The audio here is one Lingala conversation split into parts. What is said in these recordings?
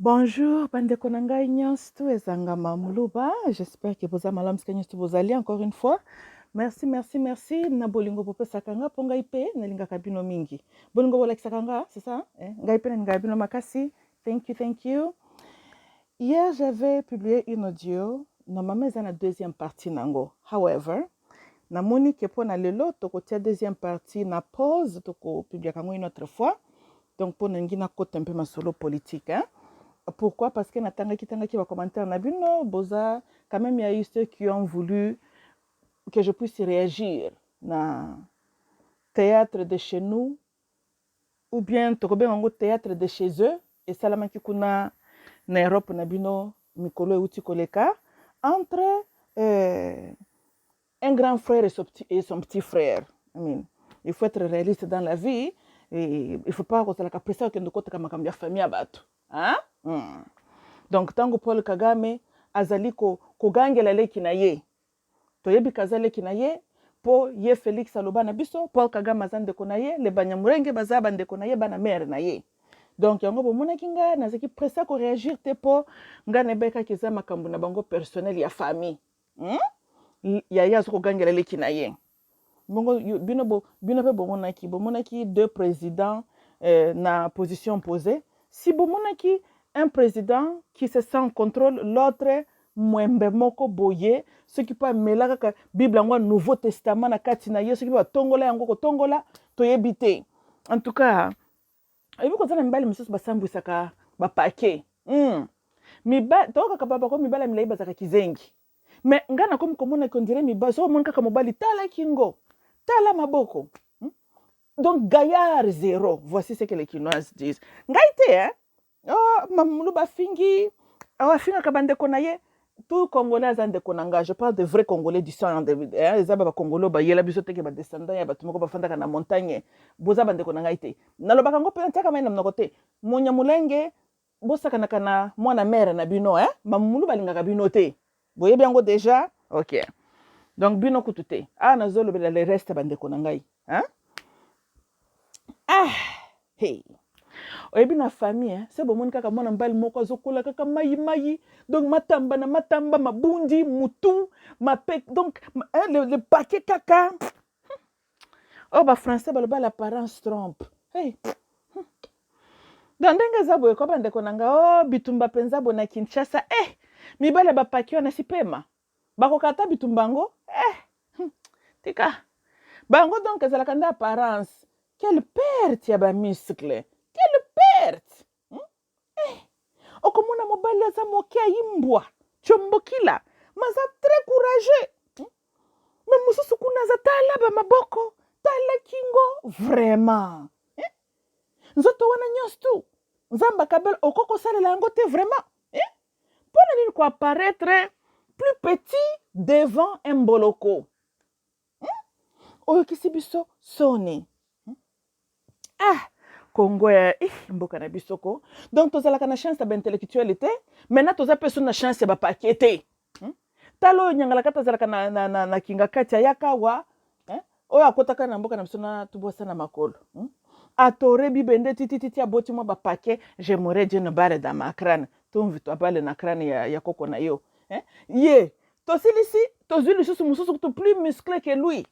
Bonjour, bande konanga nyonso ezanga mamuluba. J'espère que vous avez vous allez encore une fois. Merci. Na bolingo pope sakanga ponga ipe na linga kabino mingi. Bolingo bola sakanga, c'est ça? Ngai pe na linga kabino makasi. Thank you. Hier, j'avais publié une audio. Normalement, c'est la deuxième partie nango. However, na moni ke pona lelo toko tia deuxième partie na pause toko publier kango une autre fois. Donc pour nangina kote un peu ma solo politique, hein. Pourquoi? Parce que natanga qui va commenter na bino boza quand même il y a eu ceux qui ont voulu que je puisse réagir na théâtre de chez nous ou bien tokobe ngo théâtre de chez eux et salamaki kuna na Europe na bino mikolo euti koleka entre un grand frère et son petit frère. I mean, il faut être réaliste dans la vie et il faut pas que la pression que nous côté kama kama famille abatu. Hein? Donc tango Paul Kagame azali kogangela leki na ye. Toyebi kaza leki na ye po ye Félix aloba na biso Paul Kagame azande ko na ye le banyamurenge bazaba ndeko na ye bana mère na ye. Donc yango bomona kinga nazaki pressa ko réagir te po ngane beka kiza makambu na bango personnel ya famille. Ya zo kogangela leki na ye. Bongo bino pe bomonaki deux présidents na position posée. Si bomonaki un président qui se sent en contrôle, l'autre mwembe moko boye, ce qui peut melaka ka Bible ngwa Nouveau Testament na kati na ye, ce qui peut tongola yango ko tongola to yebite. En tout cas, ebi ko zana mbali misusu basambwisaka ba paquet. Toka kababa ko mibala milai bazaka kizengi. Mais ngana comme komona kondire mibala so monka ka mobali tala kingo. Tala maboko. Donc gaillard zéro. Voici ce que les Quinoises disent. Ngaite, hein? Oh, mamuluba fingi. Oh, finga kabande konaye. Tout Congolais zande konanga. Je parle de vrais Congolais du sang. Les ababa Congolo ba yela biso teke ba descendant ya batumoko ba fanda na montagne. Boza bande konanga ite. Na lobaka ngo pe ntaka mai na mnokote. Monya mulenge bosaka na mwana mère na bino, hein? Mamuluba lingaka bino te. Boye biango déjà? OK. Donc bino kutute. Nazolo bela le reste bande konangai, hein? Hey. Oyebi na famille, hein? C'est bon mon kaka mwana mbali moko azokola kaka mayi. Donc matamba mabundi mutu donc le paquet kaka. Oh ba français baloba l'apparence trompe. Hey. Dandenge zabo ko bande konanga bitumba penza bona Kinshasa. Mibale ba paquet na sipema. Bakokata bitumbango. Tika. Bango donc ezalaka nda apparence. Quelle perte ya ba muscle. Quelle perte. Okomona mobali aza moke imbwa. Chombokila. Maza très courageux. Mais mususu kuna za tala ba maboko. Tala kingo. Vraiment. Nzoto wana nyostu. Nzamba kabel okoko salela yango te vraiment. Pona nini ko apparaître plus petit devant un boloko. Oyo kisibiso soni. Congo ya mboka na bisoko. Donc tozalaka na chance ba intellectualité, maintenant toza personne na chance ba paqueté. Talo nyangala kata zalaka na kinga kati ya yakawa, oyo akotaka na mboka na biso na tubosa na makolo. Atore bibende tititi aboti mo ba paquet, j'aimerais Dieu ne barre dans ma crâne. Tumvi to abale na crâne ya koko na yo. Ye, tosilisi, tozuli susu plus musclé que lui.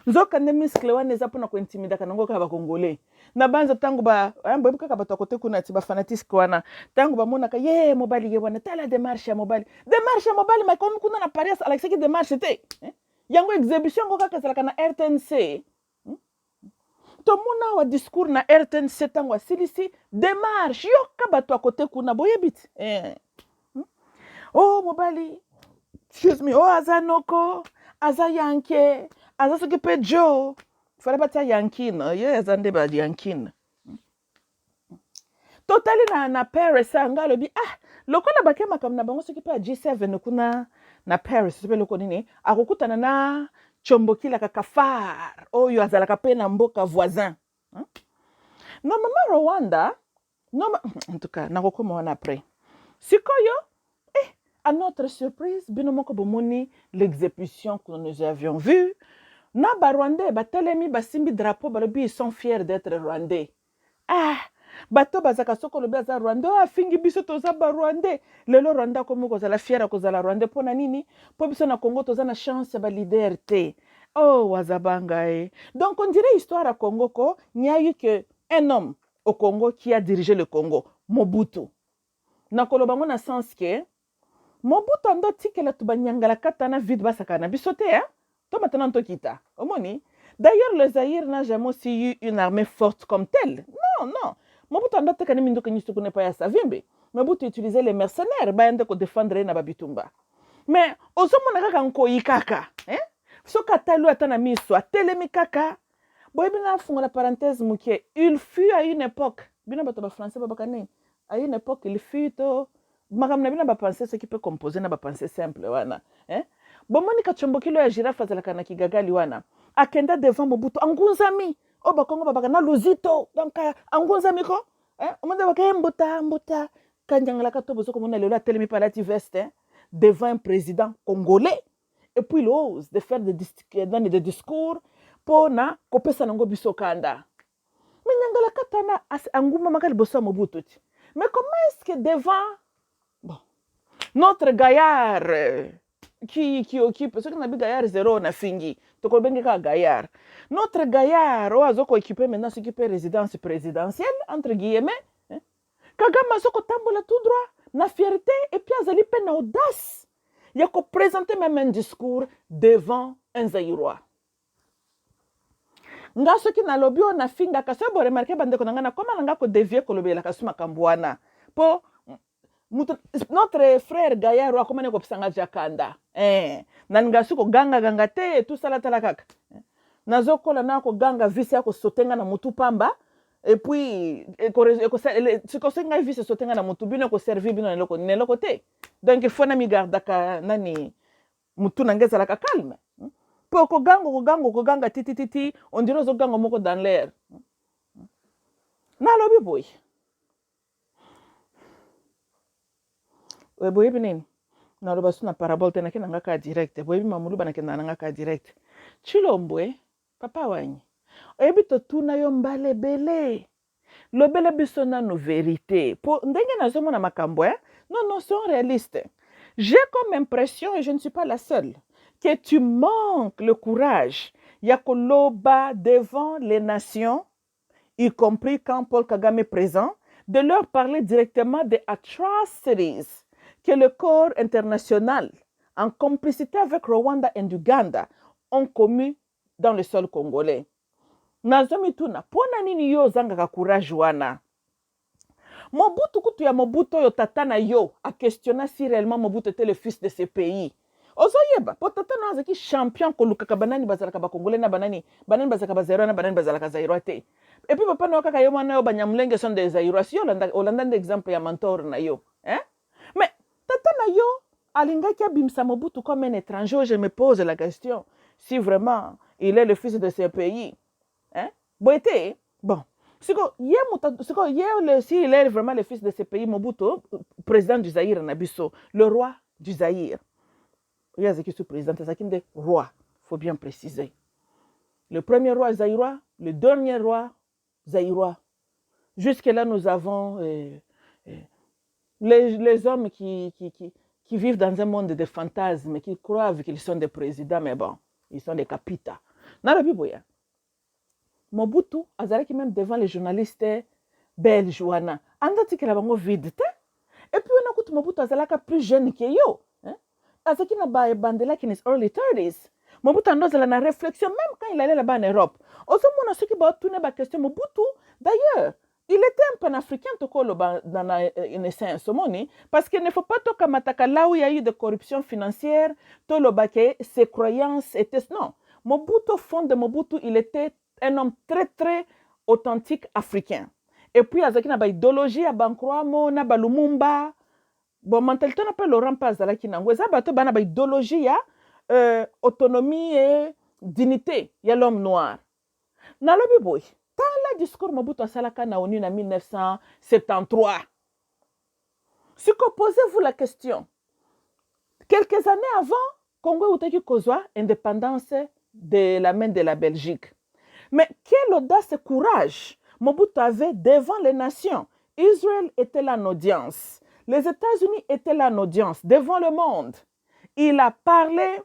Nzoka ne muscle wana eza pona ko intimida kana ngoka ba Congolais. Na banza tangu ba mboyebi kaka bato kote kuna ti ba fanatisme wana. Tangu ba mona ka mobali ye wana tala démarche ya mobali. Démarche ya mobali ma kon kuna na Paris Alex ki démarche te. Yango exhibition ngoka ka zalaka na RTNC. To mona wa discours na RTNC tangu asilisi démarche yoka bato kote kuna boyebit. Oh mobali. Excuse me. Oh azanoko, azayanke. Aza soki pe Joe, fallait pas yankin, azande ba yankin. Totali na Paris anga lobi lokola bakema kam na bango soki pe G7 kuna na Paris sope loko nini akokutana na chombokila kakafar oyo azalaka pe na mboka voisin. Na mama Rwanda, en tout cas nakokoma wana après. Sikoyo à notre surprise, binomoko bomoni l'exécution que nous avions vue. Na ba Rwandais, ba telemi ba simbi drapeau, ba lobi, ils sont fiers d'être Rwandais. bato bazaka soko lobi aza rwanda oyo afingi biso toza barwandais lelo rwanda komi kozala fiere kozala rwandais mpo na nini mpo biso na congo toza na chance ya balider te oh wazabanga e donc on dirait histoire à congo ko n'y a eu que un homme au congo qui a dirigé le congo Mobutu nakoloba ngo na sens ke Mobutu ando tikela to banyangala kata na vide basaka na biso te to maintenant tokita omoni. D'ailleurs, le Zaïre n'a jamais aussi eu une armée forte comme telle. Non, non. Mobutu ando tekani mindo kenyi sukune pa ya savimbe. Mobutu utilisait les mercenaires baende ko défendre na babitumba. Mais ozomona kaka nko yikaka, soka talu atana miso atelemi kaka. Boye bina funga la parenthèse muke, il fut à une époque, bina bato ba français babakane. À une époque, il fut makamna bina ba penser ce qui peut composer na ba penser simple wana, bomoni kachombo kilo ya girafe azalaka na kigagali wana. Akenda devant Mobutu angunzami o bakongo babaka na luzito donc angunzami ko omanda baka mbuta kanjangala ka tobo soko mona lelo atelemi palati veste devant un président congolais et puis il ose de faire des discours pour na kopesa nango biso kanda mais nyangala katana anguma makali boso Mobutu mais comment est-ce que devant notre gaillard qui occupe ce qu'on a dit gaillard zéro na fingi to ko bengi ka gaillard notre gaillard o azoko occuper maintenant ce qui peut résidence présidentielle entre guillemets kagama soko tambola tout droit na fierté et puis azali pe na audace ya ko présenter même un discours devant un Zaïrois nga soki na lobi o na finga ka so bo remarquer bande ko ngana koma nga ko dévier ko lobela ka suma kambwana po notre frère Gaillard wa komane ko pisanga jakanda nanga suko ganga te tout sala tala kaka nazokola na ko ganga visi ya ko sotenga na mutu pamba et puis ko senga visi sotenga na mutu bino ko servir bino ne loko te donc il faut na mi gardaka nani mutu nangeza la calme po ko ganga titi on dirait zo ganga moko dans l'air na lobi boy. Boye binini na loba suna parabole tena kina ngaka direct boye mamulu bana kina ngaka direct chilombwe papa wanyi oyebi to tuna yo mbale bele lobele biso na no vérité po ndenge nazomona makambo non sont réalistes. J'ai comme impression et je ne suis pas la seule que tu manques le courage ya koloba devant les nations y compris quand Paul Kagame est présent de leur parler directement des atrocities que le corps international, en complicité avec Rwanda et Uganda, ont commis dans le sol congolais. Nazomi tuna, pona nini yo zanga courage wana? Mobutu kutu ya Mobutu yo tatana yo a questionné si réellement Mobutu était le fils de ce pays. Ozoyeba, po tatana azaki champion kolukaka banani bazalaka ba congolais na banani bazalaka ba zero na banani bazalaka zairo te. Et puis papa no kaka yo mwana yo banyamulenge sont des zairo si Olanda d'exemple ya mentor na yo, mais tatana yo alingaki abimsa Mobutu comme un étranger. Je me pose la question si vraiment il est le fils de ce pays, boité bon s'il est vraiment le fils de ce pays, Mobutu président du Zaïre nabiso le roi du Zaïre. Il y a qui président de roi, faut bien préciser. Le premier roi zaïrois, le dernier roi zaïrois. Jusque-là, nous avons les hommes qui vivent dans un monde de fantasmes, qui croient qu'ils sont des présidents, mais bon, ils sont des capitaux. Narabiboya. Mobutu, azalaki même devant les journalistes belges, wana. Andati que la bango vide. Et puis, on a écouté Mobutu azalaka plus jeune que yo. Azaki na ba bandela in his early 30s. Mobutu andozala na réflexion même quand il allait là-bas en Europe. Aussi mon ceux qui ba tourner ba question Mobutu d'ailleurs, il était un panafricain tokolo dans la essence moni parce qu'il ne faut pas toka mataka là où il y a eu de corruption financière, to lo baké ses croyances étaient non. Mobutu au fond de Mobutu, il était un homme très très authentique africain. Et puis azaki na ba idéologie ya Bankroamo na ba Lumumba. Bon, mentalité n'a pas Laurent Paz la kinango. Ça bateau bana ba idéologie ya autonomie et dignité ya l'homme noir. Na lobi boy. Tant le discours Mobutu asalaka na ONU en 1973. Si que posez-vous la question. Quelques années avant, Congo utaki kozwa indépendance de la main de la Belgique. Mais quelle audace et courage Mobutu avait devant les nations. Israël était là en audience. Les États-Unis étaient là en audience, devant le monde. Il a parlé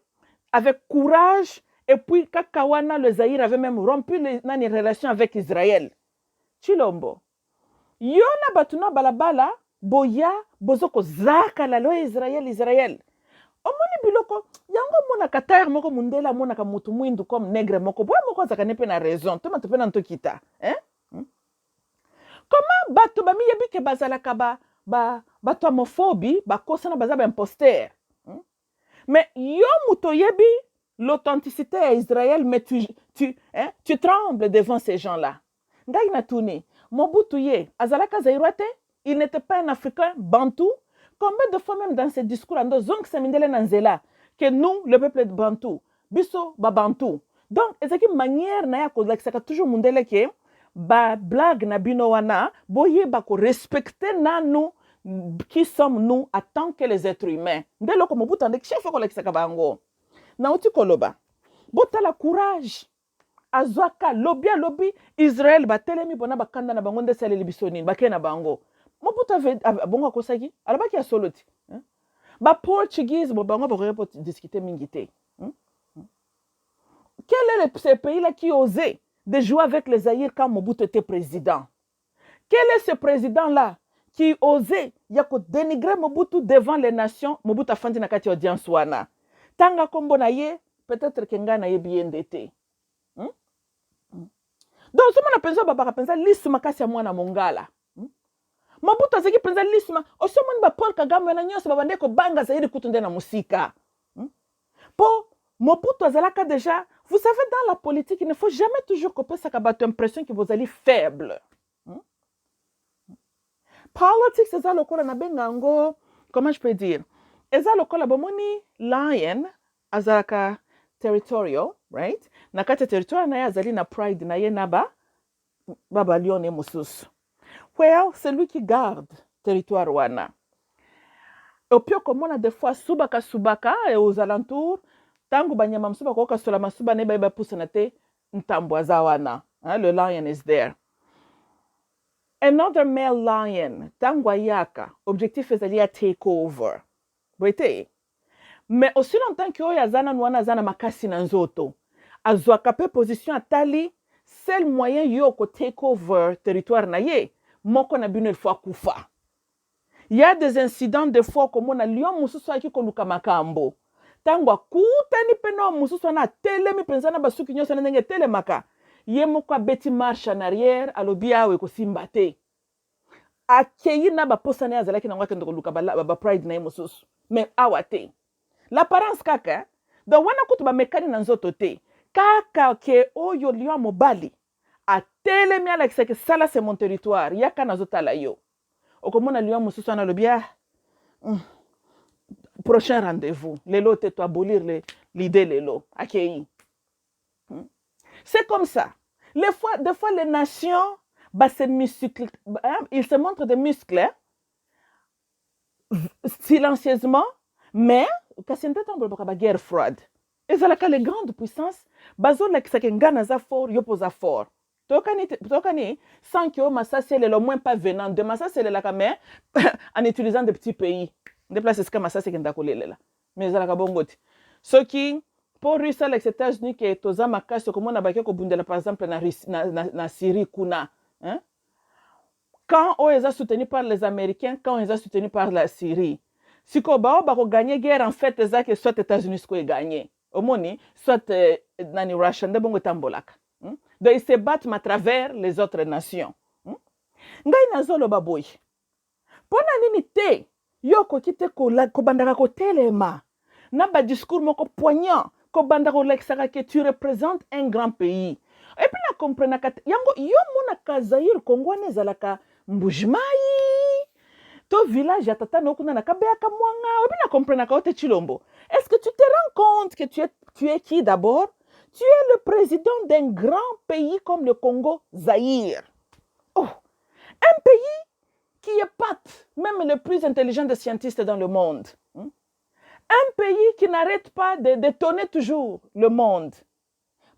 avec courage. Et puis, Kakawana, le Zaïre avait même rompu les relations avec Israël. Chilombo. Yona batuna balabala, boya, bozoko zaka la loi Israël. Omoni biloko, yango mona katayar moko mundela mona ka mutu mwindu comme nègre moko, boya moko zaka nepe na raison, toma tepe na ntokita. Comment bato ba miyebi ke bazalaka bato homophobie, bakosana bazaba imposteur. Mais yo muto yebi, l'authenticité à Israël, mais tu trembles devant ces gens-là. Ngai natuni, Mobutu ye, azalaka zairwate, il n'était pas un Africain bantou. Combien de fois même dans ses discours, ando zonk semindele nanzela, que nous, le peuple de bantou, biso ba bantou. Donc, ezaki manière na ya ko lakisaka toujours mundele ke ba blague na bino wana, boye ba ko respecter nanu qui sommes nous en tant que les êtres humains. Nde loko Mobutu ande chef ko lakisaka bango. Na uti koloba botala courage azwaka lobi Israël batelemi bona bakanda na bango nde saleli bisoni bakena na bango Mobutu bongo akosaki alabaki ya soloti ba Portuguese bo bango ba discuter mingité. Quel est ce pays là qui osait de jouer avec les Zaïre quand Mobutu était président? Quel est ce président là qui osait yako dénigrer Mobutu devant les nations? Mobutu afandi na kati audience wana tanga kombo na ye peut-être que nga na ye bien d'été. Donc ce mona pensa baba pensa lisuma kasi ya mwana mongala. Mobutu azaki pensa lisuma osomoni ba Paul Kagame na nyonso babande ko banga Zaïre kutunde na musika. Po Mobutu azalaka déjà, vous savez dans la politique il ne faut jamais toujours couper sa kabato impression que vous allez faible. Politics c'est ça lokola na bengango, comment je peux dire? Eza lokola bomoni lion azalaka territorial, right? Na kati territorial na ye azali na pride na ye na baba lion mosusu. Well, c'est lui qui garde territoire wana. Opio komona des fois subaka et aux alentours, tangu banyama msuba koka sola masuba ne ba pousse na te ntambwa za wana. Le lion is there. Another male lion, tangu yaka, objectif ezali ya take over. Boite. Mais aussi longtemps que oyo azana nwana azana makasi na nzoto azwaka pe position atali seul moyen yo ko take over territoire na ye moko na bino fois kufa. Il y a des incidents de fois comme on a lion mususu aki koluka makambo tangu akutani peno mususu na telemi pensana basuki nyoso na ndenge telemaka ye moko beti marche en arrière alobi awe ko simbate akeyi na ba posa na azalaki na ngwake ndokoluka ba pride na ye mususu mais awate. L'apparence kaka, donc wana kutu ba mekani na nzoto te. Kaka ke oyo lion mobali a telemi ala kiseke sala c'est mon territoire, yaka na zota la yo. Okomona lion mususu na lobia. Prochain rendez-vous. Lelo te to abolir l'idée lelo. Akei. C'est comme ça. Des fois les nations se musclent, ils se montrent des muscles silencieusement, mais kasi ndeta mbolo ba guerre froide. Ezalaka les grandes puissances bazo la kisake ngana za fort yopo za fort. Tokani sans que masasi le moins pas venant de masasi la kame en utilisant des petits pays. Des places comme masasi kenda kolelela. Mais ezalaka bongoti. Ce qui pour Russie les États-Unis que toza makasi comme on a baké ko bundela par exemple na Syrie kuna, hein? Quand on est soutenu par les Américains, quand on est soutenu par la Syrie. Si on va gagner guerre, en fait, c'est soit les États-Unis qui gagnent, soit les Russes, donc ils se battent à travers les autres nations. Ngai nazolo baboy. Pona nini te yoko kite ko bandaka ko telema na ba discours moko poignant ko bandaka ko lexaka que tu représentes un grand pays. Et puis na comprendre ka yango yo mona ka Zaïre Congo nezalaka mbujimai. To village ya tata nokuna na kabea mwanga obi na comprendre ka ote chilombo. Est-ce que tu te rends compte que tu es qui d'abord? Tu es le président d'un grand pays comme le Congo Zaïre. Oh, un pays qui épate même le plus intelligent des scientifiques dans le monde. Un pays qui n'arrête pas d'étonner toujours le monde.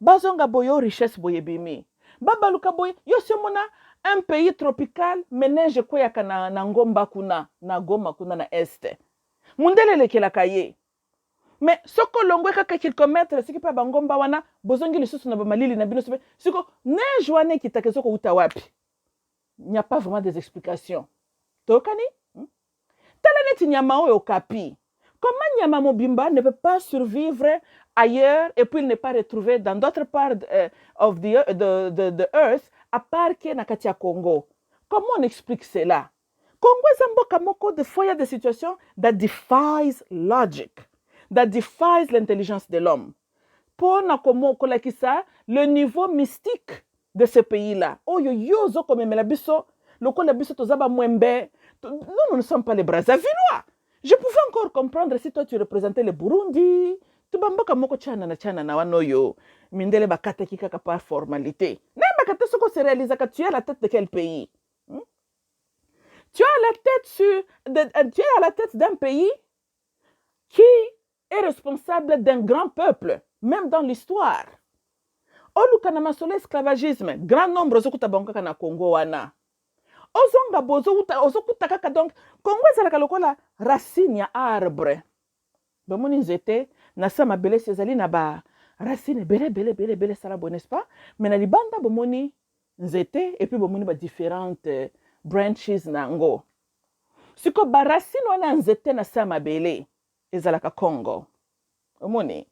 Bazonga boyo richesse boye bimi. Babaluka boye yo somona un pays tropical mais neige kweyaka na ngomba kuna na Goma kuna na este mundele elekelaka ye mais soko longwe kaka kilomètre siki pa bangomba wana bozongi lisusu na bamalili na bino sope siko neige wana ekitaka soko uta wapi. Il n'y a pas vraiment des explications. Tokani? Tala neti nyama oyo kapi. Comment nyama mobimba ne peut pas survivre ailleurs et puis il n'est pas retrouvé dans d'autres parts of the earth à part que na kati ya Congo? Comment on explique cela? Congo est un mboka moko de fois il y a des situations that defies logic, that defies l'intelligence de l'homme. Pour na komo kolakisa le niveau mystique de ce pays-là. Oh yo yo zo comme la biso, lokola biso tozaba mwembe. Nous ne sommes pas les Brazzavillois. Je pouvais encore comprendre si toi tu représentais le Burundi. Tu bamboka moko chana na wanoyo. Mindele bakata kika par formalité. Na bakata soko se réalise que tu es à la tête de quel pays? Tu es à la tête d'un pays qui est responsable d'un grand peuple, même dans l'histoire. Oluka na masolo esclavagisme, grand nombre zokuta bangoka na Congo wana. Ozonga bozo ozokuta kaka donc Congo ezalaka lokola racine ya arbre. Bomoni nzete na sama bele sezali na ba racine bele sala bon, n'est-ce pas? Mais na libanda bomoni nzete et puis bomoni ba différentes branches na ngo. Siko ba racine wana nzete na sama bele ezalaka Congo. Omoni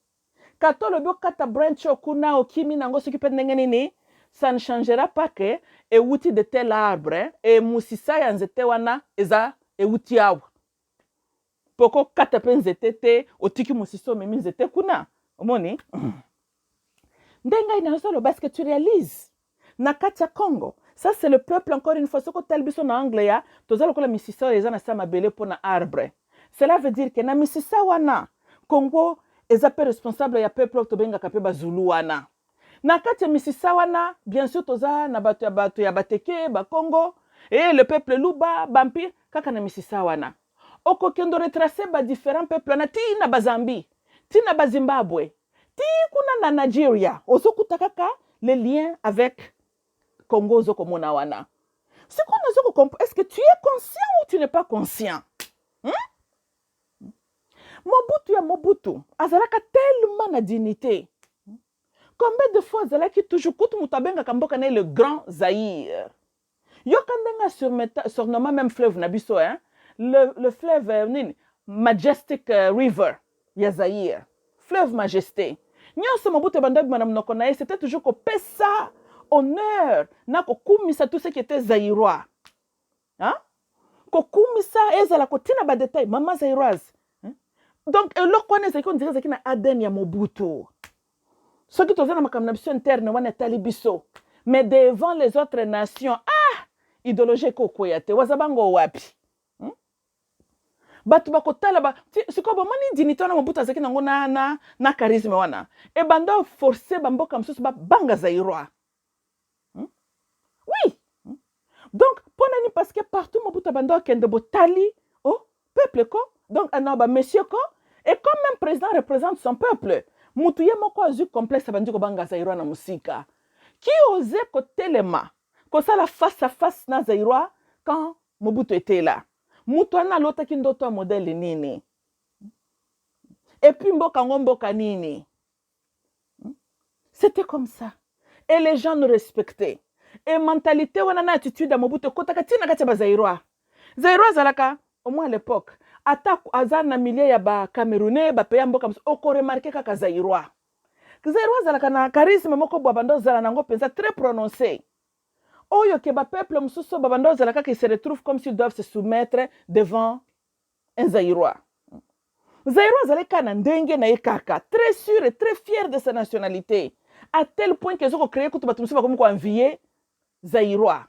kato lobi kata branch okuna okimi nango soki pe ndenge nini, ça ne changera pas que et outil de tel arbre et musisa ya nzete wana eza e outil awa poko kata pe nzete te otiki musiso memi nzete kuna. Omoni ndenga ina solo parce que tu réalises na kati ya Congo, ça c'est le peuple encore une fois soko tel biso na anglais ya tozalo kola misisa eza na sama bele pona arbre. Cela veut dire que na misisa wana Congo eza pe responsable ya peuple tobenga kape bazulu wana. Na kati ya misisa wana bien sûr toza na bato ya bateke ba Congo et le peuple luba bampi kaka na misisa wana. Okokendo retracer ba différents peuples na ti na bazambi, ti na bazimbabwe, ti kuna na Nigeria, ozokuta kaka les liens avec Congo zokomona wana. Est-ce que tu es conscient ou tu n'es pas conscient? Mobutu azalaka tellement na dignité. Combien de fois azalaki toujours kutu mutabenga kamboka na le grand Zaïre. Yo kandenga surnommé même fleuve na biso hein. Le fleuve Majestic River ya Zaïre. Fleuve Majesté. Nyonso Mobutu bandabi manam noko na c'était toujours ko pesa honneur na ko kumisa tout ce qui était zaïrois. Hein? Ko kumisa ezala ko tina ba détail mama zaïroise. Donc, on dirait que na Aden ya Mobutu. Ce qui est dans la interne, wana talibiso. Mais devant les autres nations, idéologie kokoyate, wazabango wapi. Batu bakotala ba, siko ba mani dignité na Mobutu azaki nango na charisme wana. E banda forcer bamboka msusu ba banga zaïrois. Oui. Donc, ponani parce que partout Mobutu banda kende botali, peuple ko. Donc, monsieur ko, et comme même président représente son peuple, Moutouye moko azu complexe abandi ko banga zaïrois na musika. Qui osait ko telema, ko ça la face à face na zaïrois quand Mobutu était là. Moutouana l'autre qui ndoto modèle nini. Et puis mboka nini. C'était comme ça. Et les gens nous respectaient. Et mentalité wana na attitude à Mobutu kotaka tina kati ba zaïrois. Zaïrois zalaka au moins à l'époque. Attaque azana milieu ya ba Camerounais ba peya mboka oko remarquer kaka zaïrois. Zaïrois zalaka na charisme moko babando zala nango penza très prononcé. Oyo ke ba peuple msuso babando zalaka qui se retrouve comme s'ils doivent se soumettre devant un zaïrois. Zaïrois zalaka na ndenge na ekaka, très sûr et très fier de sa nationalité, à tel point que zoko créé kutu batumsi ba comme ko envier zaïrois.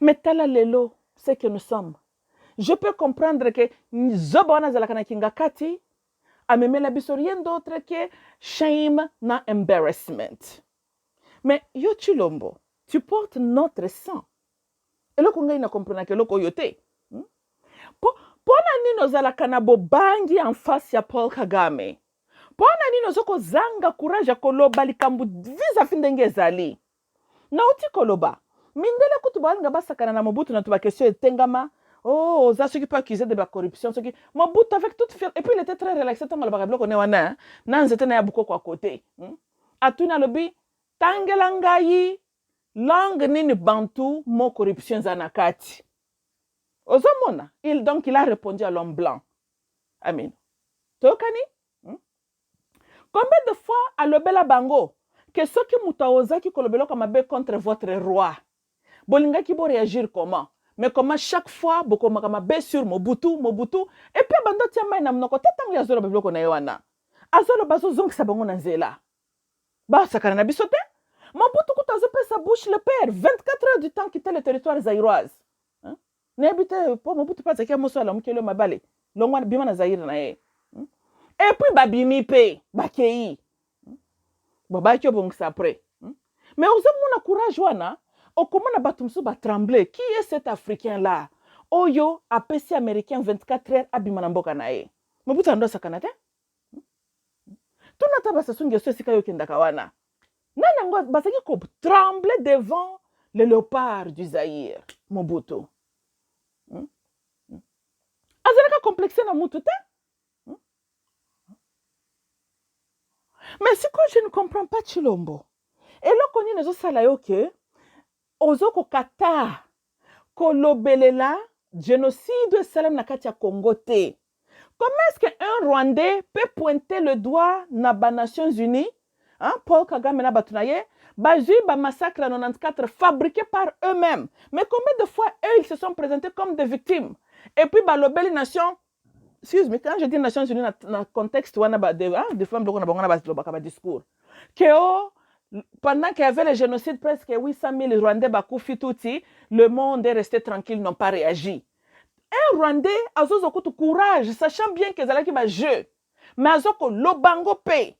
Mais tala lelo, c'est que nous sommes. Je peux comprendre que Zobona Zalakana Kingakati a même la biso rien d'autre que shame na embarrassment. Mais yo chilombo, tu portes notre sang. Et le Congo n'a compris que le coyote. Pona nino Zalakana bobangi en face ya Paul Kagame. Pona nino zoko zanga courage ya koloba likambu visa findenge zali. nauti koloba mindele kutu balinga basakana na Mobutu na tuba question etengama oh ça ceux qui peut accuser de la corruption ceux qui Mobutu avec toute fierté et puis il était très relaxé tant le bagablo connaît wana na nzete na ya buko kwa côté atuna lobi tangela ngai langue nini bantu mo corruption zanakati ozomona donc il a répondu à l'homme blanc amen tokani combien de fois alobela bango que ceux qui mutaozaki kolobelo comme mabe contre votre roi bolingaki bo réagir comment mais comment chaque fois boko mabe sur Mobutu et puis bando tia mai na mnoko tetango ya zolo biloko na yewana azolo bazo zongisa bango na nzela ba sakana na bisote Mobutu kutazo pesa bouche le père 24 heures du temps quitter le territoire zaïroise n'habite po Mobutu pas zakia moso ala mukelo mabale longwa bima na Zaïre na ye et puis babimi pe bakei baba kyo bongisa après mais ozomona courage wana okomona batumsu ba trembler qui est cet africain là oyo apesi américain 24 heures abima na mboka na ye Mobutu ando sakana te tunata basa sunge so sika yo kendaka wana nana ngo basaki ko trembler devant le léopard du Zaïre Mobutu azalaka complexé na mutu te mais si quoi je ne comprends pas Chilombo et là koni nezo sala yo ke ozoko kata kolobelela génocide salam na kati ya Congo te. Comment est-ce qu'un Rwandais peut pointer le doigt na ba Nations Unies Paul Kagame na batunaye bazui ba massacre en 94 fabriqués par eux-mêmes. Mais combien de fois eux ils se sont présentés comme des victimes et puis ba lobeli nation excuse-moi quand je dis Nations Unies na contexte wana ba de femmes bloko na bango na ba discours que pendant qu'il y avait le génocide, presque 800 000 Rwandais bakufi tuti, le monde est resté tranquille, n'ont pas réagi. Un Rwandais a beaucoup courage, sachant bien que c'est un jeu. Mais a lobango pe.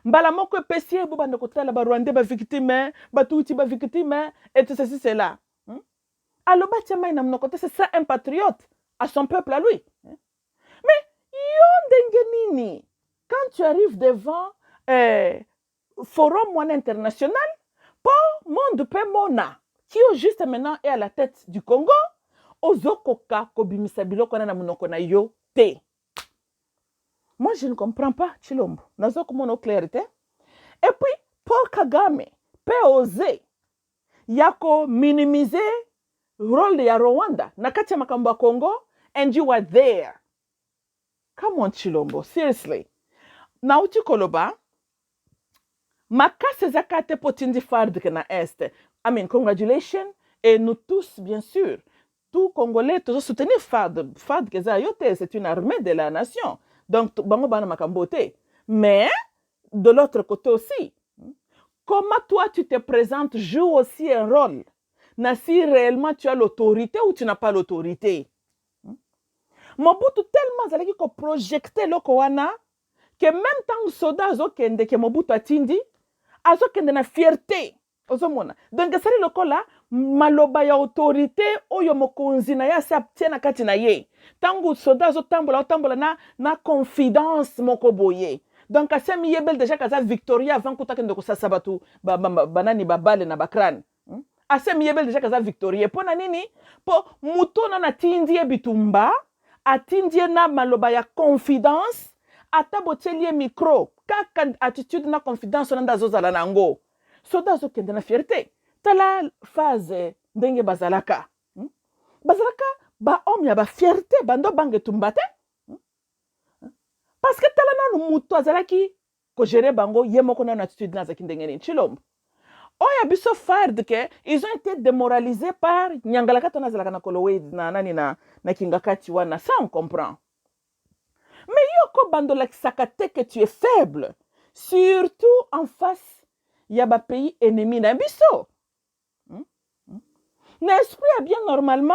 Mbalamoko pesier boba ndokota la Rwandais ba victime, batuti ba victime et tout ceci c'est là. Alors batiama ina mnokote c'est ça un patriote à son peuple à lui. Mais yon dengenini quand tu arrives devant Forum One International, pour monde pe mona, qui juste maintenant est à la tête du Congo, ozokoka kobimisa biloko na munoko na yo te. Moi je ne comprends pas Chilombo. Nazo komono clarité. Et puis Paul Kagame peut oser yako minimiser rôle de Rwanda na kati ya makambo ya Congo and you are there. Come on Chilombo, seriously. Na uti koloba Makase zakate potindi fard que na est. I mean, congratulations. Et nous tous, bien sûr, tout Congolais, tous soutenir FARD. FARD, c'est une armée de la nation. Donc, bango bana makambote. Mais, de l'autre côté aussi, comment toi tu te présentes joue aussi un rôle. Na si réellement tu as l'autorité ou tu n'as pas l'autorité. Mobutu tellement zalaki ko projecter loko wana que même tant soda zo kende ke Mobutu atindi azo kende na fierté ozomona donc sali lokola maloba ya autorité oyo mokonzi na ya sa tiena kati na ye tangu soda zo tambola na confidence moko boye donc asemi yebel déjà kaza Victoria avant kutaka ndeko sasa batu banani babale na bakran asemi yebel déjà kaza Victoria pona nini po muto na tindi bitumba atindi na maloba ya confidence atabotelie micro kaka attitude na confidence na ndazozala nango soda zo kende na fierté tala phase ndenge bazalaka ba homme ya ba fierté bando bange tumbate parce que tala na muto azalaki ko gérer bango yemoko na attitude na zaki ndenge ni Chilombo oya biso FARD que ils ont été démoralisés par nyangalaka tona zalaka na kolowe na nani na kingakati wana ça on comprend. Mais yoko bandola sakate que tu es faible, surtout en face yaba pays ennemi na biso. L'esprit a bien normalement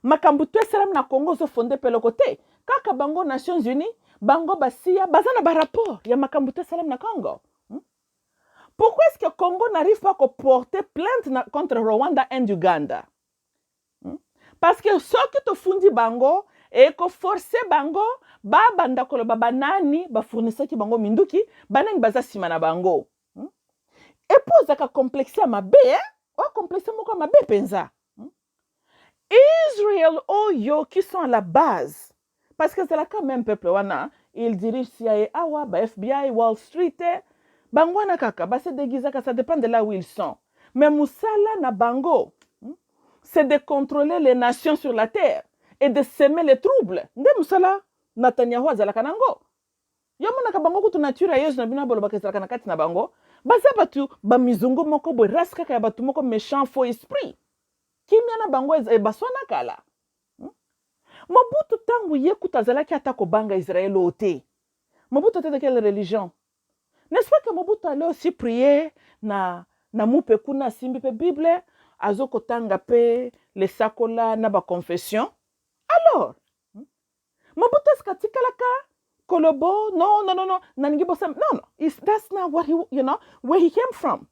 makambutu salam na Congo so fondé pe le côté. Kaka bango Nations Unies, bango basia bazana ba rapport ya makambutu salam na Congo. Pourquoi est-ce que Congo n'arrive pas à porter plainte contre Rwanda et Uganda? Parce que ce que tu fundi bango et que forcer bango ba banda kolo baba nani ba fournisseur ki bango minduki banani baza sima na bango. Et pose ka complexer ma bé complexement comme ma penza. Israël oyo qui sont à la base parce que c'est là quand même peuple wana il dirige CIA awa ba FBI Wall Street bangwana kaka ba se déguisa ça dépend de là où ils sont mais musala na bango c'est de contrôler les nations sur la terre et de semer les troubles nde musala Netanyahu azalaka nango yo mona ka bango kutu nature yesu na bina bolo bakesaka na kati na bango baza batu ba mizungu moko boy raska ka batu moko méchant faux esprit kimia na bango baswana kala Mobutu tangu ye kutazalaki ata kobanga Israël ote Mobutu était de quelle religion n'est-ce pas que Mobutu allait aussi prier na mupe kuna simbi pe Bible azoko tanga pe les sakola na ba confession alors Mobutu skatikalaka kolobo no naningi bosam no that's not what he where he came from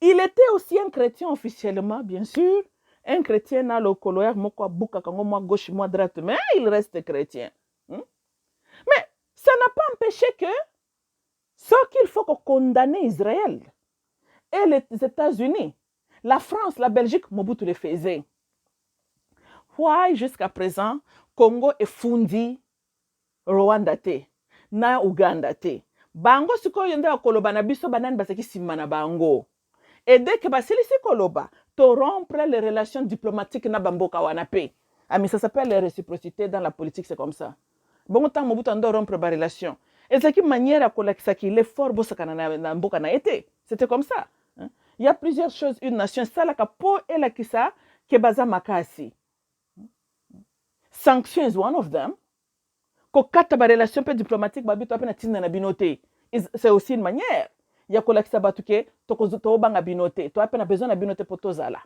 il était aussi un chrétien officiellement bien sûr un chrétien na le coloère moko buka kango moi gauche moi droite mais il reste chrétien mais ça n'a pas empêché que ce qu'il faut condamner Israël et les États-Unis la France la Belgique Mobutu le faisait why jusqu'à présent Congo est fundi Rwanda te na Uganda te bango sikoyo nde akoloba na biso banani basaki sima na bango et dès que basilisi koloba to rompre les relations diplomatiques na bamboka wana pe ami ça s'appelle la réciprocité dans la politique c'est comme ça bon temps Mobutu ando rompre ba relation et c'est qui manière à kolakisa ki l'effort bosakana na mboka na été c'était comme ça il y a plusieurs choses une nation ça la kapo et la kisa ke baza makasi sanctions is one of them ko kata ba relation pe diplomatique ba bito apena tinna na binote c'est aussi une manière ya kolakisa batu ke to banga binote to apena besoin na binote potozala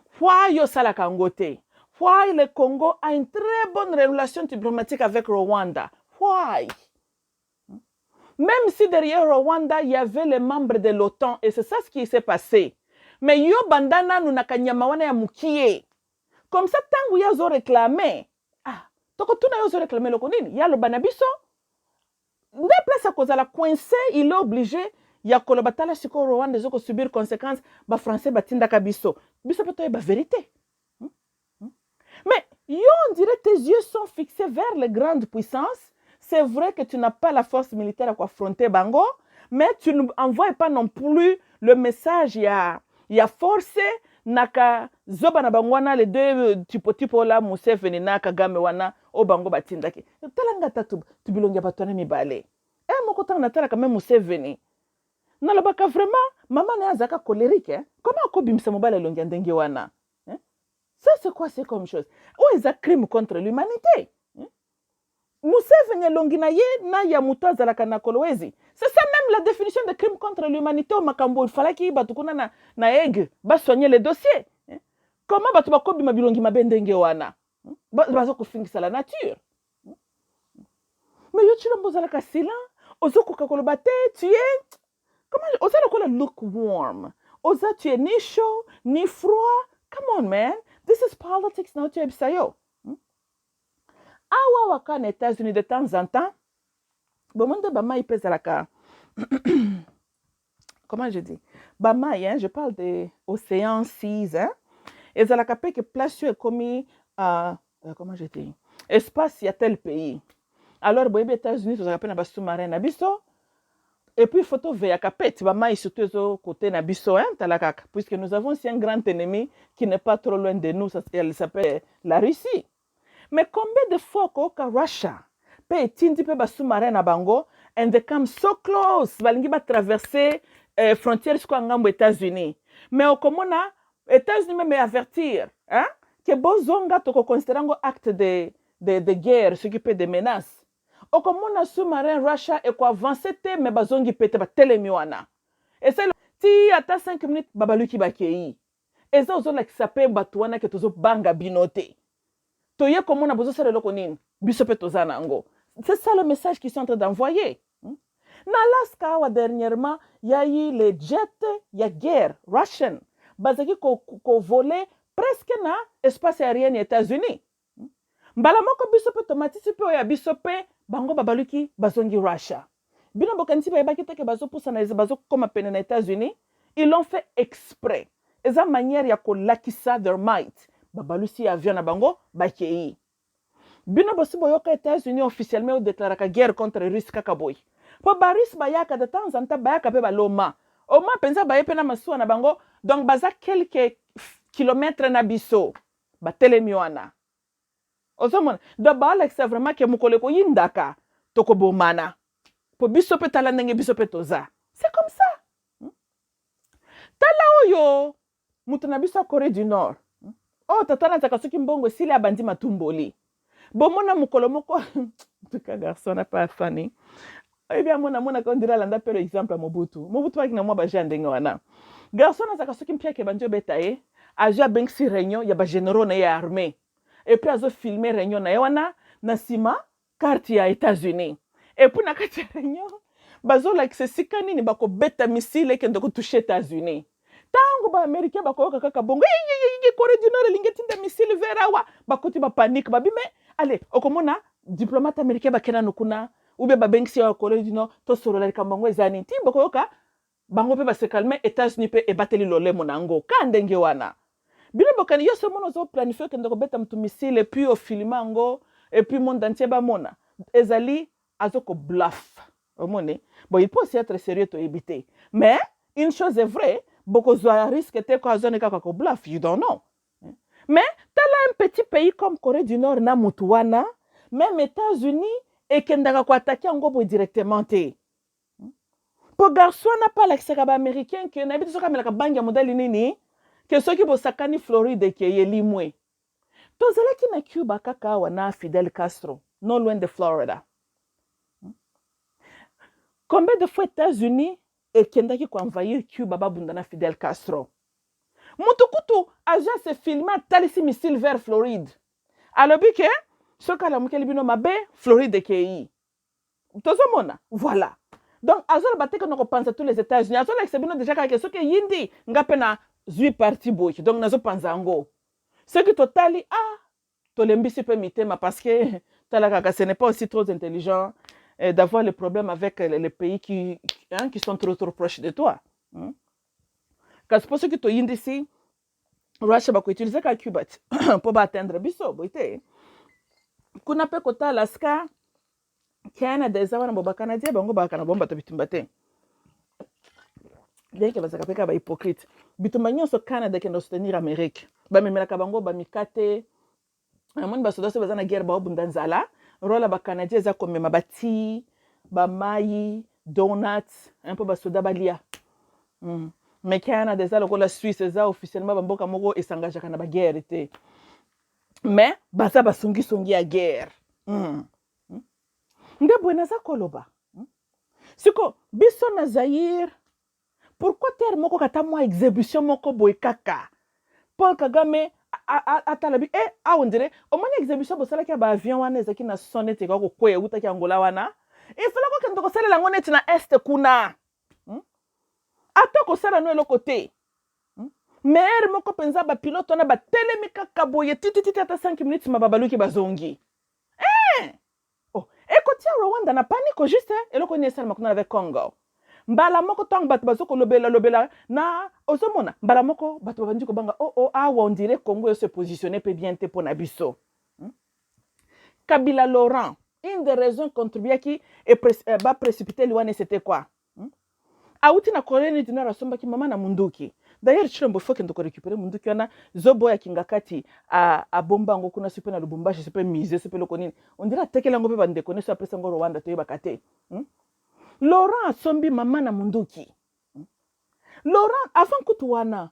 fois yo sala kangote fois le Congo a une très bonne relation diplomatique avec Rwanda why même si derrière Rwanda il y avait les membres de l'OTAN et c'est ça ce qui s'est passé mais yo bandana nous nakanyama wana ya mukie comme ça tangu ya zo réclamer toko tuna yo zo réclamer loko nini ya lo banabiso nde place à cause la coincé il est obligé ya koloba tala siko Rwanda zoko subir conséquences ba français batinda kabiso biso peto ba vérité mais yo on dirait tes yeux sont fixés vers les grandes puissances c'est vrai que tu n'as pas la force militaire à affronter bango mais tu n'envoies pas non plus le message ya forcé naka zoba na bangwana les deux tipo la Museveni na Kagame wana o bango batindaki talanga tatu tubilongia batwana mibale moko tanga tala quand même Museveni na la baka vraiment maman na azaka colérique comment akobimisa mobale longia ndenge wana ça c'est quoi c'est comme chose ou est un crime contre l'humanité Museveni longi na ye na ya mutaza la kana kolwezi c'est ça même la définition de crime contre l'humanité au makambo il fallait qu'il batukuna na egg ba soigner les dossiers comment batu bakobima bilongi mabendenge wana bazo kufingisa la nature mais yo chilombo zala kasila ozoko kakoloba te tu es comment ozala kola lukewarm oza tu es ni chaud ni froid come on man this is politics now tu ebisayo awa waka na États-Unis de temps en temps bomonde ba mai pezalaka comment je dis ba mai je parle de océan 6 et zalaka pe que place est commis comment je dis espace ya tel pays alors boyebi États-Unis tozaka pe na ba sous-marin na biso et puis photo veya kapeti ba mai surtout zo côté na biso talakaka puisque nous avons aussi un grand ennemi qui n'est pas trop loin de nous elle s'appelle la Russie. Mais combien de fois que Russia peut tindi pe ba sous-marin na bango and they come so close balingi ba traverser frontières kwa ngambo États-Unis mais okomona États-Unis même avertir que bozonga to considérango acte de guerre ce qui peut de menaces okomona sous-marin Russia et quoi avancer te mais bazongi pete ba telemiwana et c'est ti ata 5 minutes babaluki bakei et ça ozola ki sape batuana ke tozo banga binote toye komona bozo sala loko nini biso pe tozana ngo c'est ça le message qu'ils sont en train d'envoyer na Alaska wa dernièrement il y a eu les jets ya guerre russian bazaki ko voler presque na espace aérien des États-Unis mbala moko biso pe tomatisi pe ya biso pe bango babaluki bazongi Russia bino bokanisi ba yebaki te ke bazo pousa na bazo koma pene na États-Unis ils l'ont fait exprès. Et ça manière ya ko lakisa their might. Babalusi avion na bango bakei. Bino bosi boyoka États-Unis officiellement ou déclaraka guerre contre Russie kaka boy. Po baris bayaka de temps en temps bayaka pe baloma. Au moins pensa baye pe na masuwa na bango donc baza quelques kilomètres na biso. Ba telemi wana. Ozomona do ba Alex vraiment que mukole ko yindaka toko bomana. Po biso pe tala ndenge biso pe toza. C'est comme ça. Tala oyo mutu na biso Corée du Nord. Oh tatana zakasoki mbongo sili abandi matumboli. Bomona mukolo moko tuka garçon na pas funny. Eh bien mona ko ndira landa pe exemple Mobutu. Mobutu akina mwa ba jandenge wana. Garçon na zakasoki mpia ke banjo betaye, ajo bengsi réunion ya ba généraux na ya armée. Et puis azo filmer réunion na wana na sima carte ya États-Unis. Et puis na kati réunion bazo like se sikani ni bako beta missile ke ndoko toucher États-Unis. Tango ba américain bako kaka bongo Corée du Nord lingetinda missile vers awa bakoti ba panique babime allez okomona diplomate américain bakena nokuna ube ba bengsi ya Corée du Nord to sorola kambango ezani ti bako ka bango pe ba se calmer États-Unis pe e bateli lole monango ka ndenge wana bino bokani yo so mono zo planifier ke ndoko beta mtu missile puis au filmango et puis monde entier ba mona ezali azoko bluff omone bon il peut aussi être sérieux to éviter mais une chose est vraie beaucoup de risques te ko zone ka ko bluff you don't know mais t'as un petit pays comme Corée du Nord na mutuana même États-Unis et kendaka ko attaquer ngobo directement te pour garçon na pas l'accès ka ba américain que na biso ka melaka banga modèle nini que ceux qui bo sakani Floride ke yeli mwe to zela ki na Cuba kaka wana Fidel Castro non loin de Florida. Combien de fois États-Unis et Kendaki ko envahir Cuba babundana Fidel Castro. Mutukutu aja se filma talisi missile vers Floride. Alors que ce que la mukeli bino mabe Floride kei. Tozomona. Voilà. Donc azol batte que nous pense tous les États-Unis. Azol like sebino déjà quelque ce que yindi ngapena zui parti boy. Donc nazo panzango. Ce qui totali tolembisi pe mitema parce que talaka ce n'est pas aussi trop intelligent d'avoir les problèmes avec les pays qui sont trop proches de toi. Parce que ce que tu as ici, Russia va utiliser comme Cuba pour atteindre biso, boite. Kuna pe kota Alaska, Canada, ça va na boba Canadien, bango ba kana bomba to bitumbate. Dès que bazaka peka ba hypocrite. Bitumbanyo so Canada ke no soutenir Amérique. Ba memela ka bango ba mikate. Amoni ba soda se bazana guerre ba obundanzala. Rola ba Canadien za komema bati, ba mai, donuts, un peu ba soda balia. Mais Canada za lokola Suisse za officiellement ba mboka moko esangaka na ba guerre te. Mais baza ba songi ya guerre. Nde buena za koloba. Siko biso na Zaire. Pourquoi ter moko kata mwa exhibition moko boy kaka? Paul Kagame atalabi on dirait au moins exhibition bo sala ki ba avion wana ezaki na sonete ko kwe uta ki Angola wana il fallait ko kendo ko sala la ngone tina est kuna ato ko sala no eloko te mais moko penza ba pilote na ba telemi kaka boye titi ata 5 minutes mababaluki bazongi tia Rwanda na panique juste eloko ni sala makuna avec Congo mbala moko tang bat bazoko lobela na ozomona mbala moko bat bandi ko banga on dirait Congo se positionner peut bien te pour na biso. Kabila Laurent, une des raisons contribuer qui va précipiter l'ouane c'était quoi? Auti na Corée du Nord asomba ki mama na munduki. D'ailleurs chirombo faut que ndoko récupérer munduki na zobo ya kingakati a bomba ngo kuna sipe na Lubumbashi sipe mise sipe lokonini. On dirait tekela ngo pe bande connaître après ngo Rwanda to bakate. Laurent asombi mama na munduki. Laurent avant kutuwana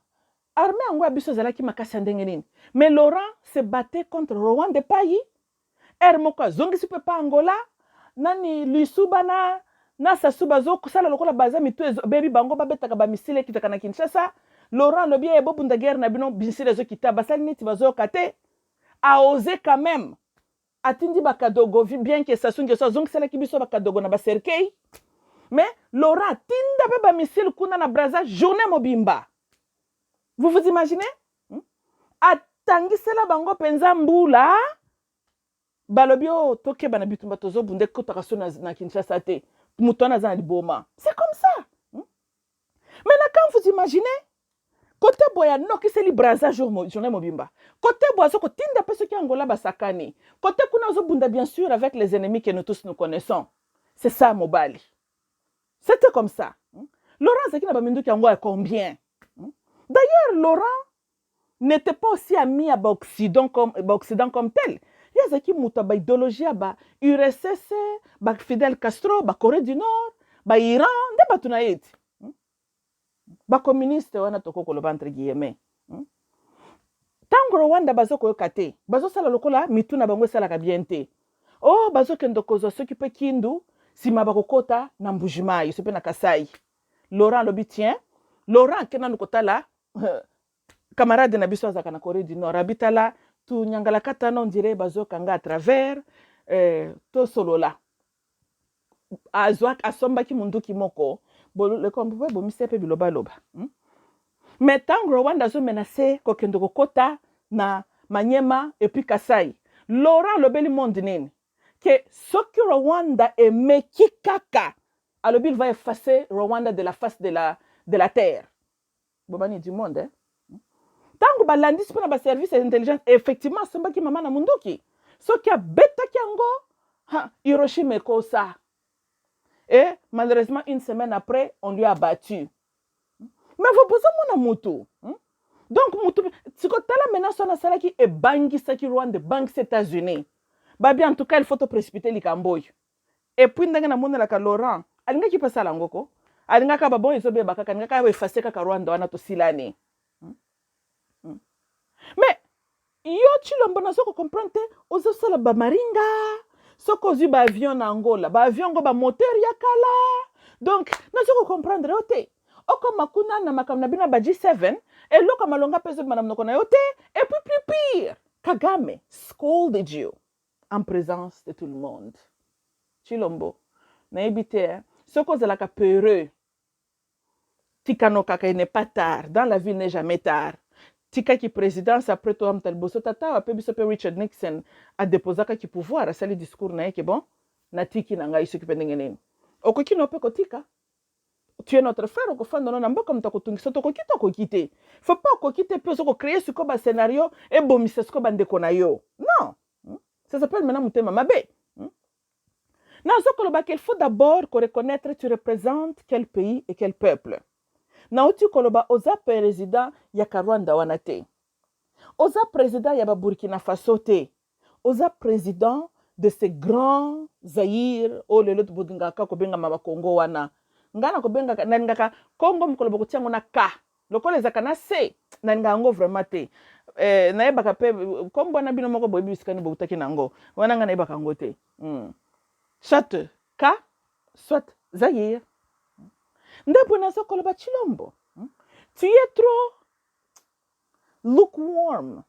armée angwa biso zalaki makasi ndenge nini. Mais Laurent se battait contre Rwanda pays. Moko zongi sipe pa Angola nani Lusubana na sasuba zo kusala lokola baza mitu baby bango babetaka ba misile kitaka na Kinshasa. Laurent lobi e bobunda guerre na bino bisile zo kita basali niti bazo kate a osé quand même atindi bakadogo bien que sasungi so zongi sala kibiso bakadogo na ba cercueil. Mais Laurent tinda beba missile kuna na Brazza journée mobimba. Vous vous imaginez? Atangisela bango penza mbula balobio toke bana bitumba tozo bunde kotaka so na Kinshasa te. Mutona za liboma. C'est comme ça. Maintenant quand vous imaginez? Côté boya no qui c'est li braza journée mobimba. Côté boya so tinda pe qui Angola basakani. Côté kuna zo bunda bien sûr avec les ennemis que nous tous nous connaissons. C'est ça Mobali. C'était comme ça. Laurent Zaki na bamindu ki Angola combien? D'ailleurs Laurent n'était pas aussi ami à Occident comme tel. Il y a Zaki muta idéologie ba URSS, ba Fidel Castro, ba Corée du Nord, ba Iran, de batuna yeti. Ba communiste wana toko koloba entre guillemets. Tango Rwanda bazo koyoka te, bazo sala lokola mituna bango sala ka bien te. Oh bazo kendo kozo soki pe kindu sima bakokota na Mbujimayi sope na Kasai. Laurent lobi tien, Laurent kena nukotala camarade na biso azaka na Corée du Nord abitala tu nyangala katana on dirait bazo kanga à travers to solola. Azwak asomba ki mundu ki moko le kombo bo misepe biloba loba. Mais tant Rwanda zo menacé ko kendo kokota na Manyema et puis Kasai. Laurent lobeli monde nini que soki Rwanda est mekikaka alors il va effacer Rwanda de la face de la terre. Bobani du monde hein. Tango balandi spona ba service d'intelligence effectivement somba ki mama na munduki. Soki a beta kiango Hiroshima et Kosa. Et malheureusement, une semaine après, on lui a battu. Mais vous posez mon amoto. Donc, si vous avez maintenant son asala qui est bangi sa qui Rwanda banque États-Unis. Babi en tout cas, il faut te précipiter les camboy. Et puis ndanga na mona la ka Laurent, alinga ki pasa langoko. Alinga ka babon izobe bakaka, alinga ka effacer ka Rwanda wana to silani. Mais yo chilombo na soko comprendre ozo sala ba maringa. Soko zi ba avion na Angola, ba avion go ba moteur ya kala. Donc, na soko comprendre yote. Oko makuna na makamna bina ba G7, et loka malonga peso manam noko na yote, et puis plus pire, Kagame scolded you en présence de tout le monde. Chilombo, na ebite, soko zalaka peureux. Tikano kaka n'est pas tard, dans la vie n'est jamais tard. Tika qui présidence après toi am talboso tata a pebiso pe Richard Nixon a déposé ka ki pouvoir a sali discours na yeke bon na tiki na ngai s'occuper ndengene okoki no pe kotika tu es notre frère okofanda no na mboka mutakotungiso tokoki tokokite faut pas okokite pe soko créer ce ba scénario et bomisa ce ba ndeko na yo non ça s'appelle maintenant mutema mabe na soko qu'il faut d'abord reconnaître tu représentes quel pays et quel peuple. Na uti koloba oza président ya Rwanda wana te. Oza président ya Burkina Faso te. Oza président de ces grands Zaïre o lelo tubudinga ka kobenga maba Congo wana. Ngana kobenga na ngaka Congo mkoloba kutiango na ka. Lokole zakana se na ngango vraiment te. Na yebaka pe kombo na bino moko boyebi bisikani botaki nango. Wana ngana yebaka ngo te. Soit ka soit Zaïre. Ndepona sokoloba chilombo. Tu es trop lukewarm,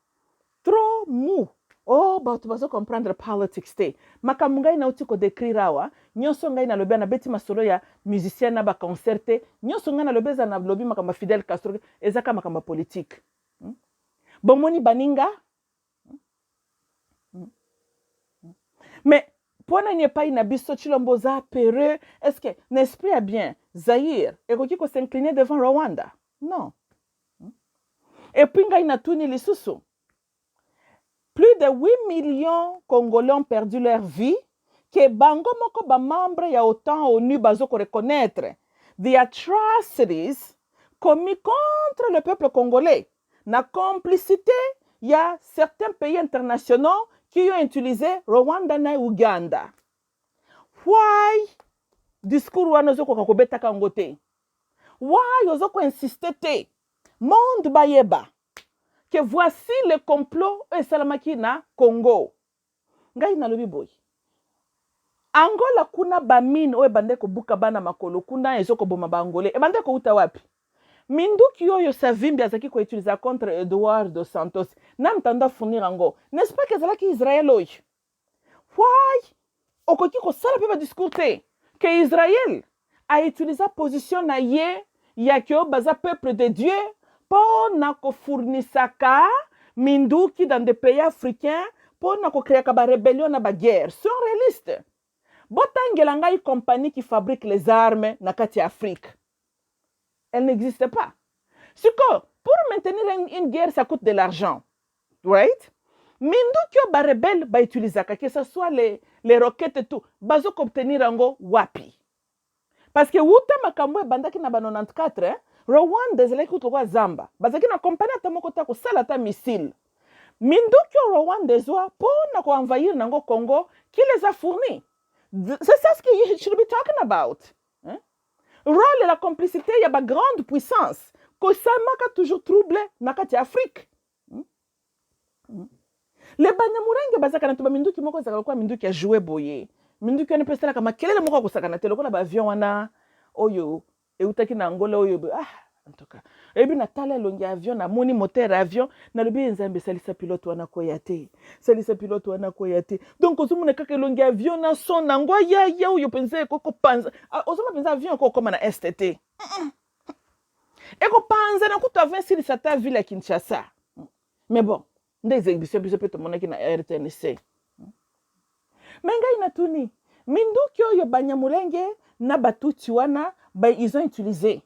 trop mou. Oh, bah tu vas comprendre politics te. Makamunga ina uti ko décrire awa, nyonso ngai na lobi na beti masolo ya musicien na ba concerte, nyonso ngai na lobeza na lobi makamba Fidel Castro ezaka makamba politique. Bomoni baninga. Mais pour n'est pas une abysso chilombo za peureux, est-ce que l'esprit est bien Zaïre et ko s'incliner devant Rwanda? Non. Et puis il a tourné les sous. Plus de 8 millions Congolais ont perdu leur vie. Que bango moko ba membre ya OTAN ONU bazo ko reconnaître the atrocities commis contre le peuple congolais. Na complicité, il y a certains pays internationaux qui ont utilisé Rwanda na Uganda. Why discours wana zo ko kobeta kangote? Why ozo ko insister te? Monde bayeba que voici le complot et salamaki na Congo. Ngai na lobi boy. Angola kuna bamine o ebande ko buka bana makolo kuna ezoko boma ba Angolais. Ebande ko uta wapi? Minduki yoyo savimbi azaki ko utiliser contre Eduardo dos Santos. Nam tanda fournir ango. N'est-ce pas que zalaki Israël oy? Why? Okoki ko sala pe ba discuter que Israël a utilisé position na ye ya kyo baza peuple de Dieu pour na ko fournisaka minduki dans des pays africains pour na ko créer ba rébellion na ba guerre. Sont réalistes. Botangela ngai compagnie qui fabrique les armes na kati Afrique. Elle n'existe pas. Pour maintenir une guerre, ça coûte de l'argent. Right? Minduki ba rebelle ba utilisaka, que ce soit les roquettes et tout, bazo obtenir ango wapi. Parce que wuta makambo bandaki na ba 94, Rwanda ezalaki kutoka Zamba. Bazaki na compagnie atamoko ta ko sala ta missile. Minduki Rwanda ezwa pona ko envahir nango Congo, qui les a fournis. C'est ça ce que you should be talking about. Hein? Rôle et la complicité, il y a ba grande puissance. Ko samaka toujours troublé nakati Afrique. Les banyamurenge bazaka na tuba minduki moko zaka kwa minduki ya jouer boye. Minduki ne pestela kama kelele moko kusaka te lokola ba avion wana oyo eutaki na Angola oyo en tout cas. Ebi na tala longi avion na moni moteur avion na lobi nzambe salisa pilote wana koya te. Salisa pilote wana koya te. Donc ozomuna kaka longi avion na son na ngwa ya oyo penze koko panza. Ozoma penza avion ko koma na STT. Eko panza na kutu avion sili sata ville ya Kinshasa. Mais bon, des exhibitions peut te montrer na RTNC. Menga inatuni. Minduki oyo banyamulenge na batuti wana ils ont utilisé.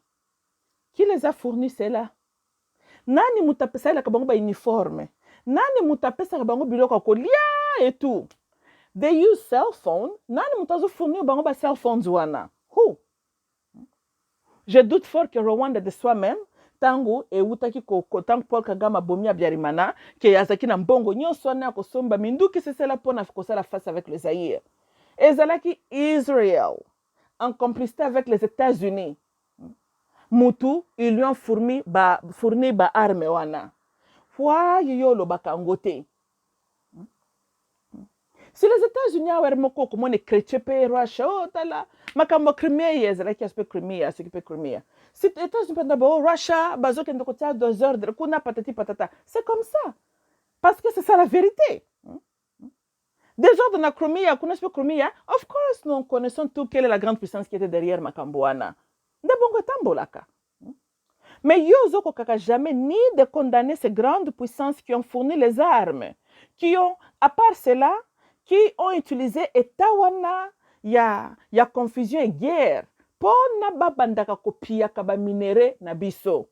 Qui les a fournis cela? Nani mutapesa la kabango ba uniforme? Nani mutapesa kabango biloko kolia et tout? They use cell phone. Nani mutazo fournir bango ba cell phones wana? Who? Je doute fort que Rwanda de soi-même tango e utaki ko tango Paul Kagame bomi Abiyarimana ke yazaki na mbongo nyonso na ko somba minduki c'est cela pona ko sala face avec les Zaïre. Ezalaki Israël en complicité avec les États-Unis. Mutu ils lui ont fourni ba arme wana. Wa yo lo bakangote. Si les États-Unis avaient moko comme on est chrétien pe Russia oh tala makambo Crimea ezalaki aspect Crimea ce qui peut Crimea. Si les États-Unis pendant Russia bazo kendo kotia 2 heures de kuna patati patata. C'est comme ça. Parce que c'est ça la vérité. Déjà dans la Crimea, kuna aspect Crimea, of course nous connaissons tout quelle est la grande puissance qui était derrière makambo wana. De bongo tambolaka. Mais Yozo Kokaka jamais ni de condamner ces grandes puissances qui ont fourni les armes, qui ont, à part cela, qui ont utilisé Etawana, ya confusion et guerre, pour na babandaka kopia kaba minere na biso.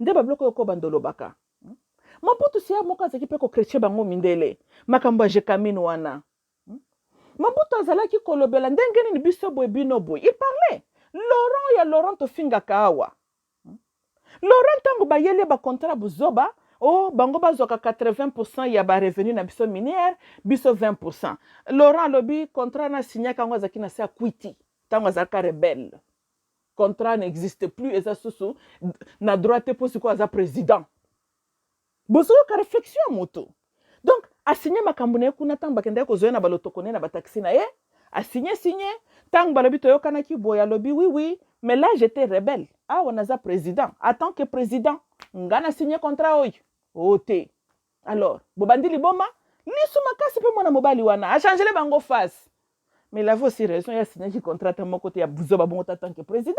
Nde babloko yoko bandolo baka. Maputo siya moka zaki pe ko chrétien bango mindele, makambo je kamino wana. Maputo azalaki kolobela ndenge ni biso boy bino boy. Il parlait. Laurent Tofinga Kawa. Laurent tango bayele ba contrat buzoba, bango bazoka 80% ya ba revenu na biso minière, biso 20%. Laurent lobi contrat na signé kango zaki na sa kwiti, tango zaka rebelle. Contrat n'existe plus et ça susu na droite pour ce quoi za président. Bozo ka réflexion moto. Donc a signé makambo ne kuna tango bakenda ko zoena ba lotokone na ba taxi na ye, a signé Tang balobi toyo kanaki boya lobi oui mais là j'étais rebelle. Ah on a président. En tant que président, ngana signé contrat oy. Ote. Alors, bobandi liboma, lisu makasi pe mona mobali wana, a changé le bango face. Mais il avait aussi raison, il a signé un contrat à mon côté à Bouzoba en tant que président.